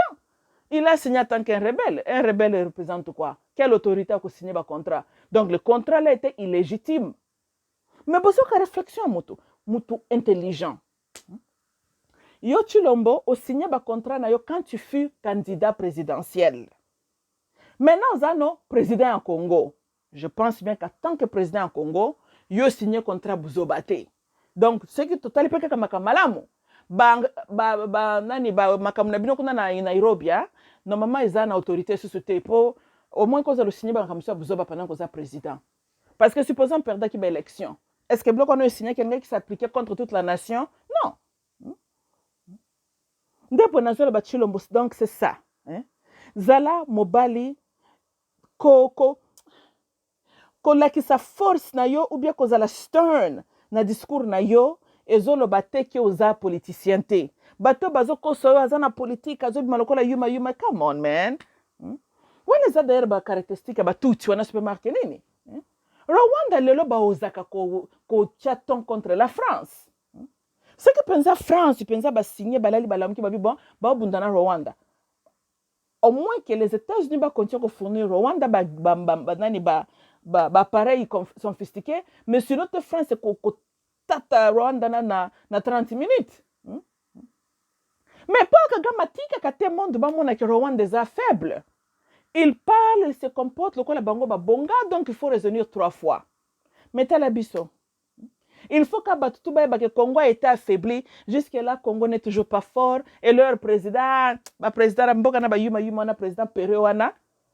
Il a signé en tant qu'un rebelle. Un rebelle représente quoi? Quelle autorité a signé le contrat? Donc le contrat là était illégitime. Mais besoin de réflexion mutu intelligent. Yo Chilombo a signé un contrat quand tu fus candidat présidentiel. Maintenant, Zano, président en Congo. Je pense bien qu'en tant que président en Congo, yo signé un contrat Bouzobate. Donc, ce qui est totalement pas comme Malamu. Nani makamu na bino kuna na Nairobi, normalement ils ont une autorité sur ce type au moins quand le signé comme ça Bozoba pendant qu'on est président. Parce que supposons perdre qui élection. Est-ce que bloc on a signé quelqu'un qui s'appliquait contre toute la nation? Non. Donc c'est ça. Zala Mobali ko la qui sa force na yo ou bien ko zala stern na discours na yo ezolo bateke oza politicien te. Bato bazo koso yo azana politique azo bimalokola yuma come on man. Wale za d'ailleurs ba caractéristique ba tuti wana supermarché nini? Rwanda lelo ba ozaka ko chaton contre la France. Ce que pensa France, pensa ba signer balali balamuki ba bon ba bundana Rwanda. Au moins que les États-Unis va continuer à fournir Rwanda appareils sophistiqués, mais sur notre France c'est qu'on tata Rwanda na 30 minutes. Mais pas que Gamatika que tout le monde va montrer que Rwanda est faible. il parle, il se comporte, le la bango ba bonga, donc il faut raisonner 3 fois. Mais t'as la biso. Il faut que Congo a été affaibli. Jusque-là, Congo n'est toujours pas fort. Et leur président, président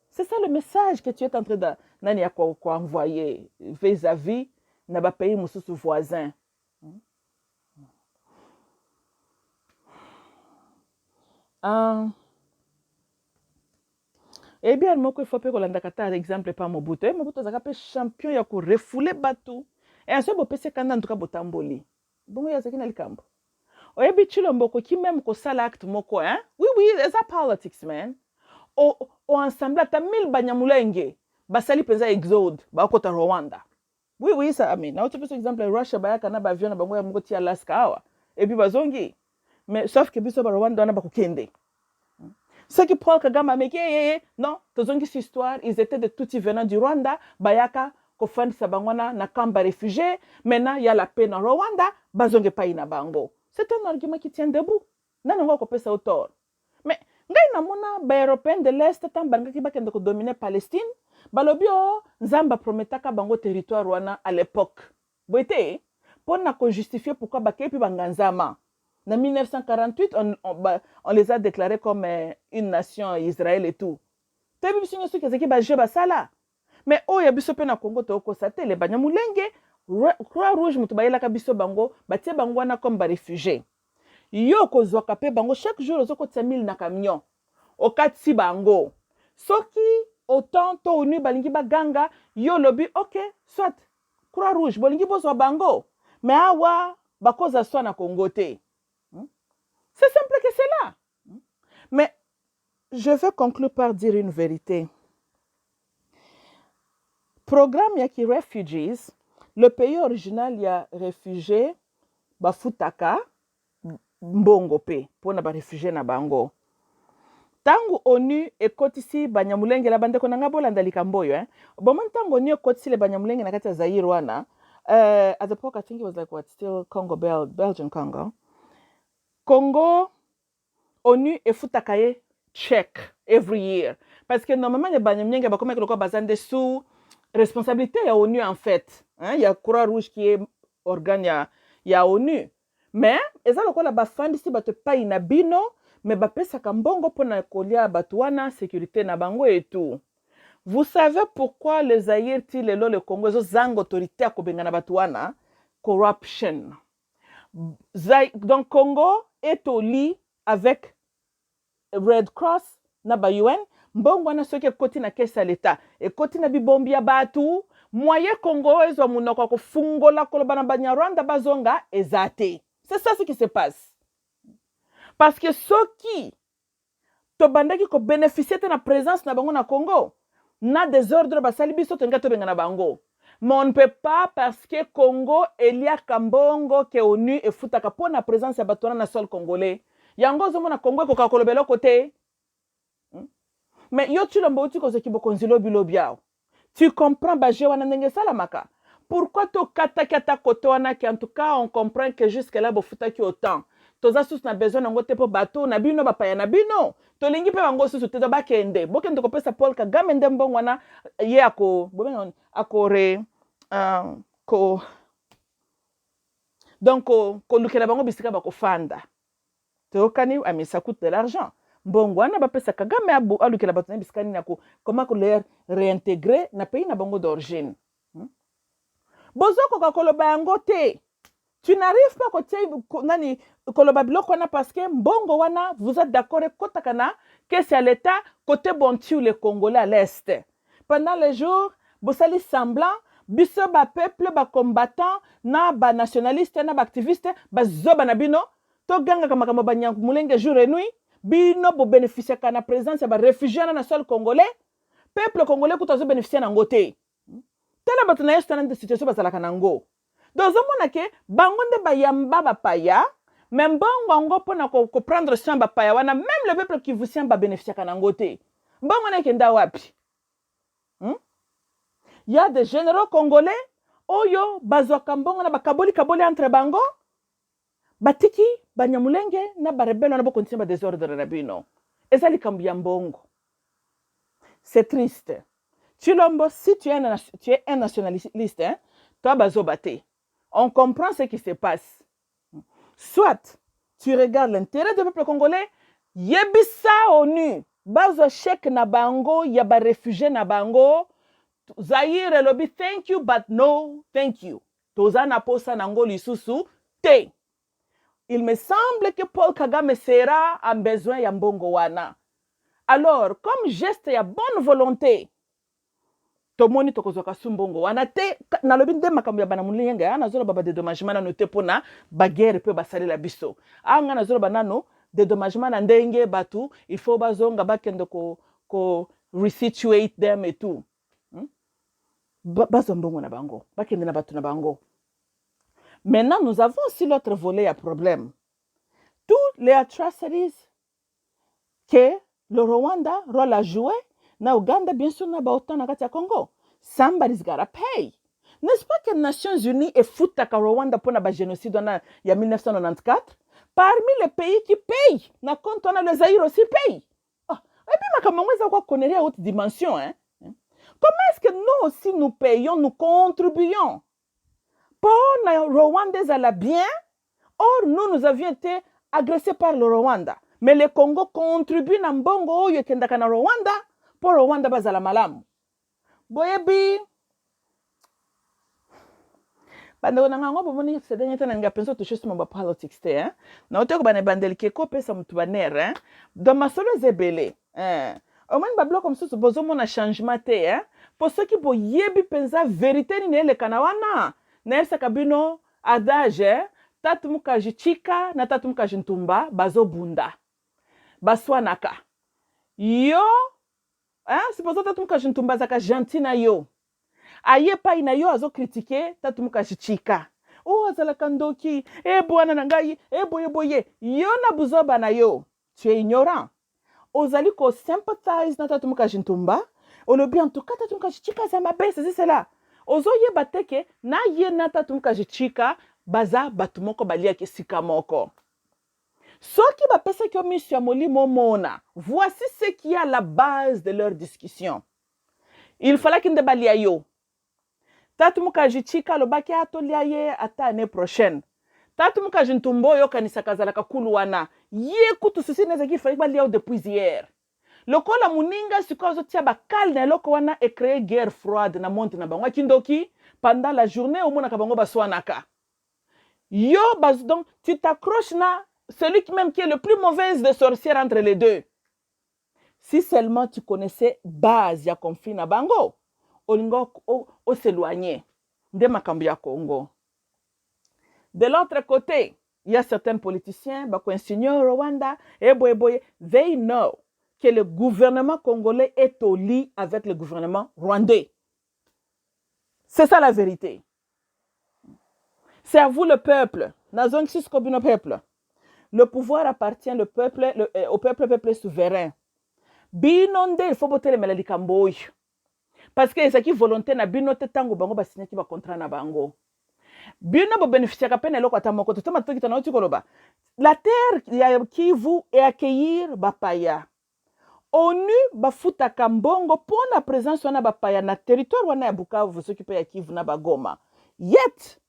c'est ça le message que tu es en train d'envoyer vis-à-vis de pays voisin. Eh bien, il faut que exemple par Mobutu. Mobutu est champion, il a refoulé Batou. Et ensuite, il peut en tout cas botamboli. Bon, il y a ce qui est le camp. Oyebi Chilomboko qui même ko sala acte moko, hein? Oui, c'est ça politics, man. O ensemble, ta 1000 banyamulenge. Basali penza exode, ba kota Rwanda. Oui, ça, amen. Na tu peux exemple Russia ba kana ba avion na bango ya moko ti Alaska awa. Et puis bazongi. Mais sauf que biso ba Rwanda na ba kokende. Ce qui Paul Kagame a dit, non, tozongi cette histoire, ils étaient de tout venant du Rwanda, bayaka kofan sabangwana na kamba réfugiés, maintenant il y a la paix dans Rwanda, bazongi pa ina bango. C'est un argument qui tient debout. Nanongo ko pesa autor. Mais ngai na mona ba européen de l'est tambanga ki bakende ko dominer Palestine, balobio nzamba prometaka bango territoire wana à l'époque. Boité, pour na ko justifier pourquoi bakepi banganzama. En 1948, on les a déclarés comme une nation, Israël et tout. Mais oh, il y a biso pe na Congo to kosate les banyamulenge Croix Rouge mutubayela ka biso bango batie bango na comme ba réfugiés. Yo kozwa pe bango chaque jour ozoko tia 1000 na camion. Okati bango. Soki autant to unu balingi baganga yo lobi OK, soit Croix Rouge bolingi bozwa bango. Mais awa bakoza so na Congo te. C'est simple que cela. Mais je vais conclure par dire une vérité. Programme Yaki Refugees, le pays original il y a réfugiés, Bafutaka, Mbongo pe, pour na ba réfugiés na bango. Tango ONU ekotisi banyamulenge la bande konanga bolanda likamboyo, hein. Bon tango ONU ekotisi le banyamulenge na kati ya Zaire wana. At the point I think it was like what, still Congo, Belgian Congo. Congo, ONU efutaka ye check every year. Parce que normalement, les banyamulenge ba comme ko bazande sous responsabilité ya ONU en fait. Hein, il y a Croix-Rouge qui est organe ya ONU. Mais eza lokola ba fandi si bato pa ina bino, mais ba pesa kambongo pona kolia batuana sécurité na bango et tout. Vous savez pourquoi les Zaïre ti lelo le Congo zo zang autorité a kobengana batuana? Corruption. Donc Congo est au lit avec Red Cross na ba UN, mbongo na soki koti na kesa l'État et koti na bibombi ya batu, moyen Congo ezo munoko ko fungola koloba na Banyarwanda bazonga ezate. C'est ça ce qui se passe. Parce que soki to bandaki ko bénéficier de la présence na bango na Congo, na désordre basali biso tenga to benga na bango. Mais on ne peut pas parce que Congo elia kambongo ke ONU e futaka po na présence ya batona na sol congolais. Yango zomo na Congo ko kakolobelo côté. Mais yo tu lombo tu ko zekibo konzilo bilobiao. Tu comprends baje wana ndenge salamaka. Pourquoi to kata koto wana ki en tout cas on comprend que jusque là bo futaki autant. Toza sus na besoin na ngote po bateau na bino bapaya na bino. To lingi pe bango susu te ba kende. Bokende ko pesa Paul Kagame ndembo wana ye ako boben akore ko donc ko lukela bango bisika ba ko fanda. To kani ami ça coûte de l'argent. Bongo wana ba pesa Kagame alukela bato na bisika ni nako comment ko les réintégrer na pays na bango d'origine. Bozoko ka koloba yango te. Tu n'arrives pas nani koloba biloko wana parce que mbongo wana vous êtes d'accord kotakana que c'est à l'état côté bontu les Congolais à l'est. Pendant les jours, bosali semblant biso ba peuple ba combattant na ba nationaliste na ba activiste ba zoba na bino to ganga kama kama banyangu mulenge jour et nuit bino bo bénéficier kana présence ba réfugiés na sol congolais peuple congolais ko to bénéficier na ngote. Tala bato na yesu tana de situation bazalaka nango. Dozomona ke bango nde bayamba bapaya, mais mbongo ngo pona ko prendre soin bapaya wana même le peuple qui vous sien ba bénéficier kanango te. Mbongo na kenda wapi? Il y a des généraux congolais oyo bazwaka mbongo na bakaboli entre bango batiki banyamulenge na barebelo na bokontinua ba désordre na bino. Ezali kambu ya mbongo. c'est triste. Chilombo, si tu es un nationaliste, hein, toi, Bazobate, on comprend ce qui se passe. Soit tu regardes l'intérêt du peuple congolais, yebisa ONU, bazo chèque na bango, yaba réfugié na bango, Zaire lobby, thank you, but no, thank you. Tozana posa nango lisusu, te. Il me semble que Paul Kagame sera en besoin ya mbongo wana. Alors, comme geste ya bonne volonté, tomoni tokozwaka su mbongo wana te nalobi nde makambo ya bana mulinga ana zola baba dédommagement nano te pona baguerre pe basalela biso anga nazola banano dédommagement na ndenge batu il faut bazonga bakende ko resituate them et tout bazo mbongo na bango bakende na batu na bango. Maintenant nous avons aussi l'autre volet à problème, tous les atrocities que le Rwanda rôle a joué na Uganda, bien sûr, na Baotan, na Katia Congo. Somebody's gotta pay. N'est-ce pas que les Nations Unies et foutaka Rwanda pour le génocide il y a 1994? Parmi les pays qui payent, na compte on a le Zaïre aussi paye. Oh. Et puis, ma comment connaît à haute dimension, hein? Comment est-ce que nous aussi nous payons, nous contribuons pour le Rwandais à la bien? Or, nous avions été agressés par le Rwanda. Mais le Congo contribue na mbongo oyo kendaka na Rwanda. Pour Rwanda bazala malamu. Boyebi. Bando na ngwa bomoni se denye tena nga penso toucher sur mon politics te hein. Na oteko bana bandeli keko pesa mutu banere hein. Dans ma solo zebele hein. Au moins bablo comme ça bozo mona changement te hein. Pour ceux qui boyebi penza vérité ni le kanawana. Na esa kabino adage tatu mukaji chika na tatu mukaji ntumba bazo bunda. Baswanaka. Yo hein, c'est pour ça que tu as un peu gentil na yo. Aye pa ina yo azo critiquer tatu mukashika. Oh azala kandoki, bwana nangai, boye. Yo na buzoba na yo. Tu es ignorant. Ozali ko sympathize na tatu mukashintumba. Olobi en tout cas tatu mukashika ça m'a baisse, c'est cela. Ozo ye bateke na ye na tatu mukashika baza batumoko balia kesika moko. Ce qui va penser que M. Molimo Mona, voici ce qui est à la base de leur discussion. Il fallait qu'il ne balia yo. Tatumuka jichika lo baki atoliaye ata année prochaine. Tatumuka jintumbo yo kanisa kazalaka kuluwana. Ye kutu sisi neza ki fallait balia depuis hier. Lokola muninga sikozo tia bakal na loko wana et créer guerre froide na monte na bangwa kindoki pendant la journée au mona kabango baswanaka. Yo bas donc tu t'accroches na celui qui même qui est le plus mauvais des sorcières entre les deux. Si seulement tu connaissais base ya conflit na bango, olingo o s'éloigner de makambi ya Congo. De l'autre côté, il y a certains politiciens, Bakoinsignor Rwanda, boye, they know que le gouvernement congolais est au lit avec le gouvernement rwandais. C'est ça la vérité. C'est à vous le peuple. Nazon Siskobino peuple. Le pouvoir appartient au peuple souverain. Binonde, il faut botter les maladies kamboy. Parce que c'est qui volonté na binote tango bango basigné qui va contrat na bango. Bino bo bénéficier ka peine loko atamoko to tama toki tana koloba. La terre ya Kivu est accueillir bapaya. ONU bafuta kambongo pour la présence wana bapaya na territoire wana ya Bukavu s'occuper ya Kivu na bagoma. Yet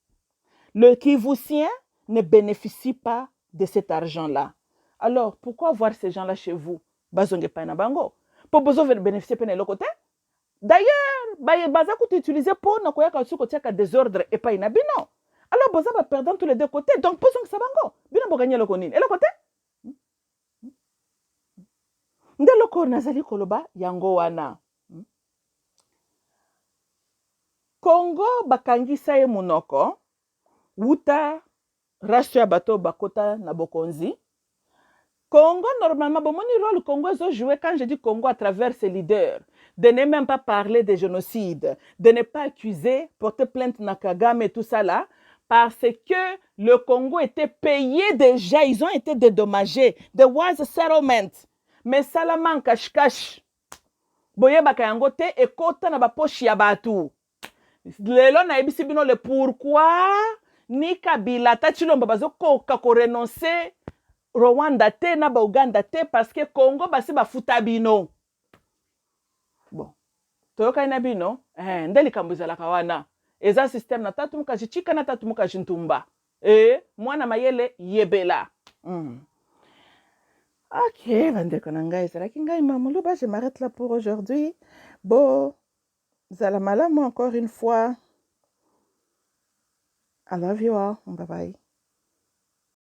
le Kivusien ne bénéficie pas de cet argent-là. Alors, pourquoi voir ces gens-là chez vous? Bazonge pa na bango. Pour besoin de bénéficier de l'autre côté. D'ailleurs, baza coûte utilisé pour na koya ka suko tia ka désordre et pas ina bino. Alors, boza va perdre tous les deux côtés. Donc, posons ça bango. Bino bo gagner le konine. Et le côté? Nde loko nazali koloba yango wana. Congo bakangisa ye munoko. Wuta ratio ya bato bakota na bokonzi. Congo, normalement, bon, mon rôle, le Congo, ils ont joué, quand je dis Congo, à travers ses leaders, de ne même pas parler de génocide, de ne pas accuser, porter plainte Nakagame et tout ça là, parce que le Congo était payé déjà, ils ont été dédommagés. There was a settlement. Mais ça la manque cache-cache. Boye bakayango te et kota na baposhi ya batu. Lelo na ebisi bino le pourquoi ni Kabila ta chilomba bazo koka ko renoncer Rwanda te na ba Uganda te parce que Congo basi bafuta bino. toyokai na bino nde likambo ezalaka wana eza système na tatu mukajichika na tatu mukajintumba mwana mayele yebela ok bandeko na ngai ezalaki ngai mamuluba je m'arrête là pour aujourd'hui bo zala malamu encore une fois I love you all bye bye